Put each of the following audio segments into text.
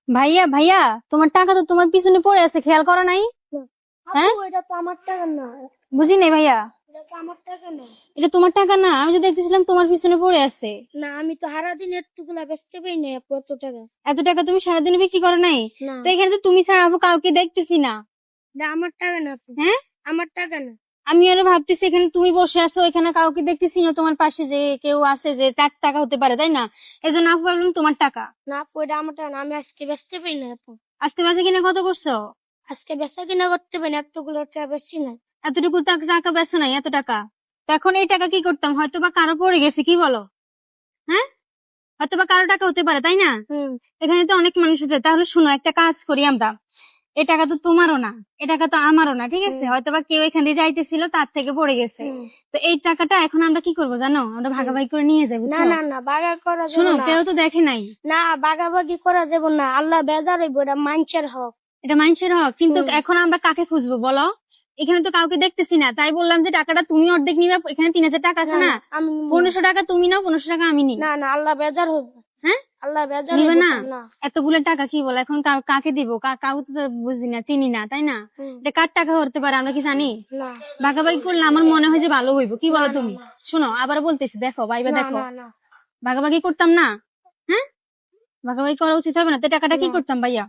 ভাইয়া ভাইয়া, তোমার টাকা তো তোমার পিছনে পড়ে আছে, খেয়াল করো নাই? হ্যাঁ, আপু এটা তো আমার টাকা না, বুঝি নাই ভাইয়া। এটা তো আমার টাকা না। এটা তোমার টাকা না, আমি তো দেখতেছিলাম তোমার পিছনে পড়ে আছে। না আমি তো সারাদিন এতগুলা বেচতে পারি না কত টাকা। এত টাকা তুমি সারাদিনে বিক্রি করো নাই? না তো এখানে তো তুমি ছাড়া আবু কাউকে দেখতেছি না। এটা আমার টাকা না আপু, হ্যাঁ, আমার টাকা না। আমি আরো ভাবতেছি এখানে তুমি বসে আছো, এখানে কাউকে দেখতেছি না, তোমার পাশে যে কেউ আছে যে তার টাকা হতে পারে, তাই না? এই জন্য আপু ভাবলাম তোমার টাকা। না আপু এটা আমার টাকা না, আমি আজকে বেচতে পারি না আপু। আজকে মাসে কিনে কত করছো? আজকে বেচা কিনা করতে পারি না, এতগুলো টাকা বেচছি না। এতটুকু টাকা বেছো নাই, এত টাকা। তো এখন এই টাকা কি করতাম, হয়তো বা কারো পড়ে গেছে, কি বলো? হ্যাঁ, হয়তো বা কারো টাকা হতে পারে, তাই না? এখানে তো অনেক মানুষ আছে। তাহলে শুনো, একটা কাজ করি আমরা। এই টাকা তো তোমারও না, এই টাকা তো আমারও না, ঠিক আছে? হয়তো বা কেউ এখান দিয়ে যাইতেছিল, তার থেকে পড়ে গেছে। তো এই টাকাটা এখন আমরা কি করবো জানো? আমরা ভাগাভাগি করে নিয়ে যাবো, না বুঝছো? না না, বাগা করা যাবে শুনো, না। কেউ তো দেখে নাই। না বাগাবাগি করা যাবে না, আল্লাহ বেজার হইব, এটা মানুষের হক। এটা মানুষের হক, কিন্তু এখন আমরা কাকে খুঁজবো বলো? এখানে তো কাউকে দেখতেছি না, তাই বললাম যে টাকাটা তুমি অর্ধেক নিবে। এখানে 3000 টাকা আছে না, আমি 1500 টাকা তুমি নাও, 1500 টাকা আমি নিই। না না, আল্লাহ বেজার হবে। হ্যাঁ, আল্লাহ বেজার নিবে হইব না? না। এতগুলো টাকা কি বলে এখন কাকে দিব? কাউকে তো বুঝি না, চিনি না, তাই না? এটা কার টাকা হতে পারে আমরা কি জানি? না ভাগাভাগি করলে আমার মনে হয় যে ভালো হইব, কি বলো তুমি? শোনো, আবার বলতেছি, দেখো ভাইবা, না দেখো, না না ভাগাভাগি করতাম না? হ্যাঁ, ভাগাভাগি করা উচিত হবে না? তো টাকাটা কি না। করতাম ভাইয়া?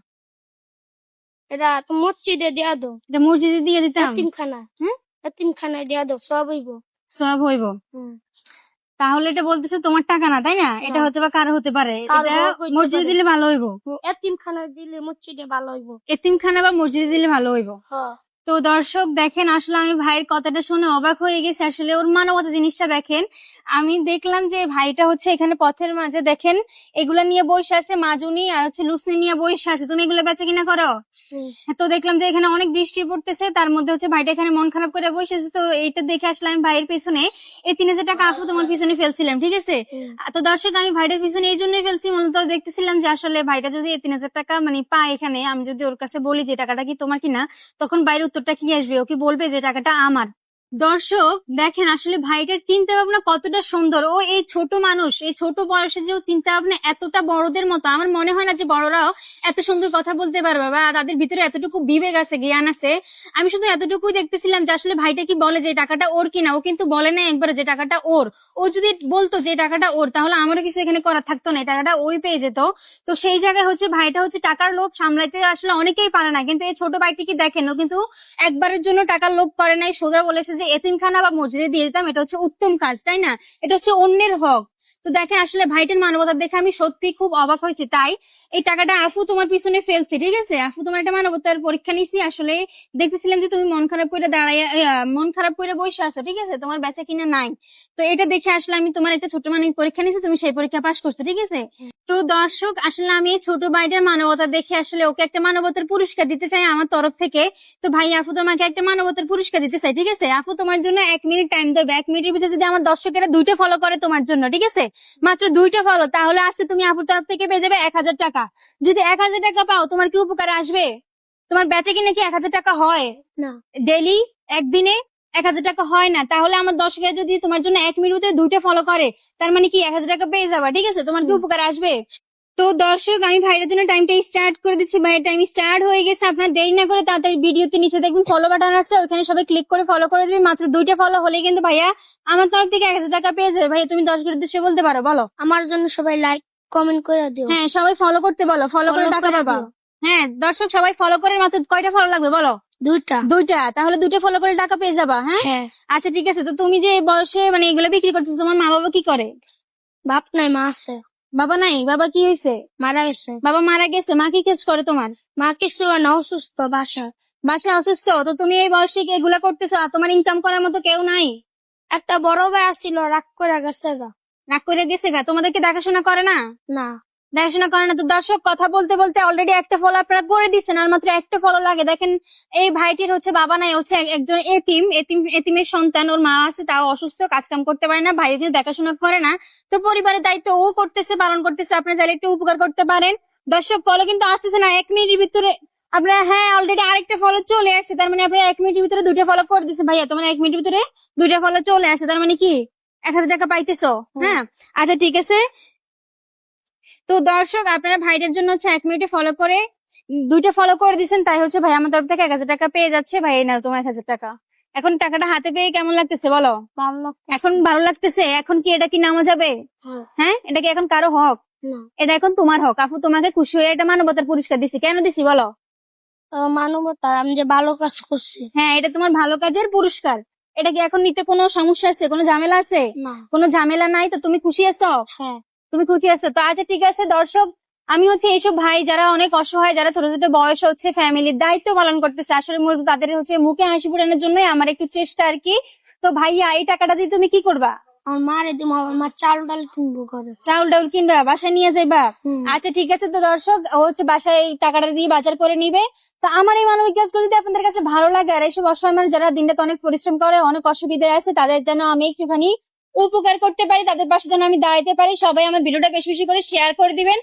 এটা তো মসজিদে দিয়া দো, এটা মসজিদে দিয়ে দিতাম। এতিমখানা, হ্যাঁ, এতিমখানায় দিয়া দো, সব হইব। সব হইব। তাহলে এটা বলতেছে তোমার টাকা না, তাই না? এটা হতে বা কারো হতে পারে, কারো এটা হইতে মসজিদে পারে। দিলে ভালো হইব। এতিমখানায় দিলে মসজিদে ভালো হইব। এতিমখানা বা মসজিদে দিলে ভালো হইব। হ্যাঁ তো দর্শক দেখেন, আসলে আমি ভাইয়ের কথাটা শুনে অবাক হয়ে গেছি। আসলে ওর মানবতা জিনিসটা দেখেন। আমি দেখলাম যে ভাইটা হচ্ছে এখানে পথের মাঝে দেখেন এগুলা নিয়ে বসে আছে, মাজুনি আর হচ্ছে লুসনি নিয়ে বসে আছে। তুমি এগুলো বেচা কিনা করো? তো দেখলাম যে এখানে অনেক বৃষ্টি পড়তেছে, তার মধ্যে হচ্ছে ভাইটা এখানে মন খারাপ করে বসে আছে। তো এইটা দেখে আসলে আমি ভাইয়ের পিছনে এই 3000 টাকা আপু তোমার পিছনে ফেলছিলাম, ঠিক আছে? তো দর্শক, আমি ভাইটার পিছনে এই জন্যই ফেলছি, মূলত দেখতেছিলাম যে আসলে ভাইটা যদি এই 3000 টাকা মানে পায় এখানে, আমি যদি ওর কাছে বলি যে টাকাটা কি তোমার কিনা, তখন বাইরের উত্তরটা কি আসবে? ও কি বলবে যে টাকাটা আমার? দর্শক দেখেন, আসলে ভাইটার চিন্তা ভাবনা কতটা সুন্দর। ও এই ছোট মানুষ, এই ছোট বয়সে যে ও চিন্তা ভাবনা এতটা বড়দের মতো। আমার মনে হয় না যে বড়রাও এত সুন্দর কথা বলতে পারবে বা তাদের ভিতরে এতটুকু বিবেক আছে, জ্ঞান আছে। আমি শুধু এতটুকুই দেখতেছিলাম যে আসলে ভাইটা কি বলে যে টাকাটা ওর কিনা। ও কিন্তু বলে না একবারে যে টাকাটা ওর। ও যদি বলতো যে টাকাটা ওর, তাহলে আমারও কিছু এখানে করার থাকতো না, এই টাকাটা ওই পেয়ে যেত। তো সেই জায়গায় হচ্ছে ভাইটা হচ্ছে টাকার লোভ সামলাইতে আসলে অনেকেই পারে না, কিন্তু এই ছোট ভাইটি কি দেখেন, ও কিন্তু একবারের জন্য টাকার লোভ করে নাই। সোজা বলেছে যে এতিমখানা বা মসজিদে দিয়ে দিতাম, এটা হচ্ছে উত্তম কাজ, তাই না? এটা হচ্ছে অন্যের হক। তো দেখেন, আসলে ভাইটার মানবতা দেখে আমি সত্যি খুব অবাক হয়েছি। তাই এই টাকাটা আফু তোমার পিছনে ফেলছি, ঠিক আছে? আফু তোমার একটা মানবতার পরীক্ষা নিছি। আসলে দেখতেছিলাম যে তুমি মন খারাপ করে দাঁড়াইয়া মন খারাপ করে বসে আছো, ঠিক আছে? তোমার বেচা কিনা নাই। তো এটা দেখে আসলে আমি তোমার একটা ছোট মানের পরীক্ষা নিছি, তুমি সেই পরীক্ষা পাশ করছো, ঠিক আছে? তো দর্শক, আসলে আমি এই ছোট ভাইটার মানবতা দেখে আসলে ওকে একটা মানবতার পুরস্কার দিতে চাই আমার তরফ থেকে। তো ভাই, আপু তোমাকে একটা মানবতার পুরস্কার দিতে চাই, ঠিক আছে? আপু তোমার জন্য 1 মিনিট টাইম দেবে। 1 মিনিটের ভিতরে যদি আমার দর্শকেরা 2টা ফলো করে তোমার জন্য, ঠিক আছে? মাত্র 2টা ফলো, তাহলে আজকে তুমি আপুর তরফ থেকে পেয়ে যাবে 1000 টাকা। যদি 1000 টাকা পাও, তোমার কি উপকারে আসবে? তোমার বেচে কিনা কি 1000 টাকা হয়? না ডেইলি, একদিনে 1000 টাকা হয় না। তাহলে আমার দর্শকেরা যদি তোমার জন্য 1 মিনিটে 2টা ফলো করে, তার মানে কি 1000 টাকা পেয়ে যাবা, ঠিক আছে? তোমার কি উপকারে আসবে? তো দর্শক, আমি ভাইয়ের জন্য টাইমটা স্টার্ট করে দিচ্ছি। ভাইয়ের টাইম স্টার্ট হয়ে গেছে। আপনার দেরি না করে তাড়াতাড়ি ভিডিওতে নিচে দেখবেন ফলো বাটন আছে, ওখানে সবাই ক্লিক করে ফলো করে দিবেন। মাত্র 2টা ফলো হলেই কিন্তু ভাইয়া আমার তরফ থেকে 1000 টাকা পেয়ে যাবে। ভাইয়া, তুমি দর্শকের উদ্দেশ্যে বলতে পারো, বলো। আমার জন্য সবাই লাইক কমেন্ট করে দিও। হ্যাঁ, সবাই ফলো করতে বলো, ফলো করে Follow টাকা করে পাবা। দিও। হ্যাঁ দর্শক, সবাই ফলো করে। মাত্র কয়টা ফলো লাগবে বলো? 2টা। 2টা, তাহলে 2টা ফলো করে টাকা পেয়ে যাবা। হ্যাঁ, হ্যাঁ, আচ্ছা ঠিক আছে। তো তুমি যে এই বয়সে মানে এগুলো বিক্রি করতেছো, তোমার মা বাবা কি করে? বাপ নাই মা আছে, বাবা নাই? বাবা কি হয়েছে? মারা গেছে। বাবা মারা গেছে। মা কি কাজ করে তোমার? মা কিছু হয় না, অসুস্থ বাসা। বাসায় অসুস্থ? তো তুমি এই বয়সে কি এগুলা করতেছো? আর তোমার ইনকাম করার মতো কেউ নাই? একটা বড় ভাই আসছিল, রাগ করে গেছে গা। রাগ করে গেছে গা? তোমাদেরকে দেখাশোনা করে না? না দেখাশোনা করে না। তো দর্শক, কথা বলতে বলতে অলরেডি একটা ফলো আপনারা করে দিচ্ছেন, আর মাত্র একটা ফলো লাগে। দেখেন, এই ভাইটির হচ্ছে বাবা নাই, হচ্ছে একজন এতিম, এতিমের সন্তান। ওর মা আছে, তাও অসুস্থ, কাজ কাম করতে পারে না, ভাইও কিন্তু দেখাশোনা করে না। তো পরিবারের দায়িত্ব ও করতেছে, পালন করতেছে। আপনি চাইলে একটু উপকার করতে পারেন। দর্শক, ফলো কিন্তু আসতেছে না 1 মিনিটের ভিতরে। আপনার হ্যাঁ অলরেডি আরেকটা ফলো চলে আসছে, তার মানে আপনার 1 মিনিটের ভিতরে 2টা ফলো করে দিছে ভাইয়া, তোমার 1 মিনিটের ভিতরে 2টা ফলো চলে আসছে, তার মানে কি 1000 টাকা পাইতেছো। হ্যাঁ আচ্ছা ঠিক আছে। তো দর্শক আপনারা ভাইদের জন্য হচ্ছে 1 মিনিটে ফলো করে 2টা ফলো করে দিচ্ছেন, তাই হচ্ছে ভাই আমার তরফ থেকে 1000 টাকা পেয়ে যাচ্ছে। ভাই এই নাও তোমার 1000 টাকা। এখন টাকাটা হাতে পেয়ে কেমন লাগতেছে বলো? ভালো লাগতেছে। এখন ভালো লাগতেছে? এখন কি এটা কি নামা যাবে? হ্যাঁ। হ্যাঁ এটা কি এখন কারো হক? না, এটা এখন তোমার হক। আপু তোমাকে খুশি হয়ে এটা মানবতার পুরস্কার দিছি। কেন দিছি বলো? মানবতা, আমি যে ভালো কাজ করছি। হ্যাঁ এটা তোমার ভালো কাজের পুরস্কার। এটা কি এখন নিতে কোনো সমস্যা আছে, কোনো ঝামেলা আছে? না। কোনো ঝামেলা নাই, তো তুমি খুশি আছো? হ্যাঁ। তুমি খুশি আছো তো? আচ্ছা ঠিক আছে দর্শক, আমি হচ্ছে এইসব ভাই যারা অনেক অসহায়, যারা ছোট ছোট বয়স হচ্ছে ফ্যামিলির দায়িত্ব পালন করতেছে, আসলে মূলত তাদের হচ্ছে মুখে হাসি ফোটানোর জন্যই আমার একটু চেষ্টা আর কি। তো ভাইয়া এই টাকাটা দিয়ে তুমি কি করবা? আমার মারে দিব, আমার মা চাল ডাল কিনবো করে। চাউল ডাউল কিনবা, বাসায় নিয়ে যাইবা? হুম। আচ্ছা ঠিক আছে। তো দর্শক ও হচ্ছে বাসায় এই টাকাটা দিয়ে বাজার করে নিবে। তো আমার এই মানবিক কাজগুলো যদি আপনাদের কাছে ভালো লাগে, আর এইসব অসহায় মানুষ যারা দিনরাত অনেক পরিশ্রম করে, অনেক অসুবিধায় আছে, তাদের যেন আমি একটুখানি উপকার করতে পারি, তাদের পাশে যেন আমি দাঁড়াইতে পারি, সবাই আমার ভিডিওটা বেশি বেশি করে শেয়ার করে দিবেন।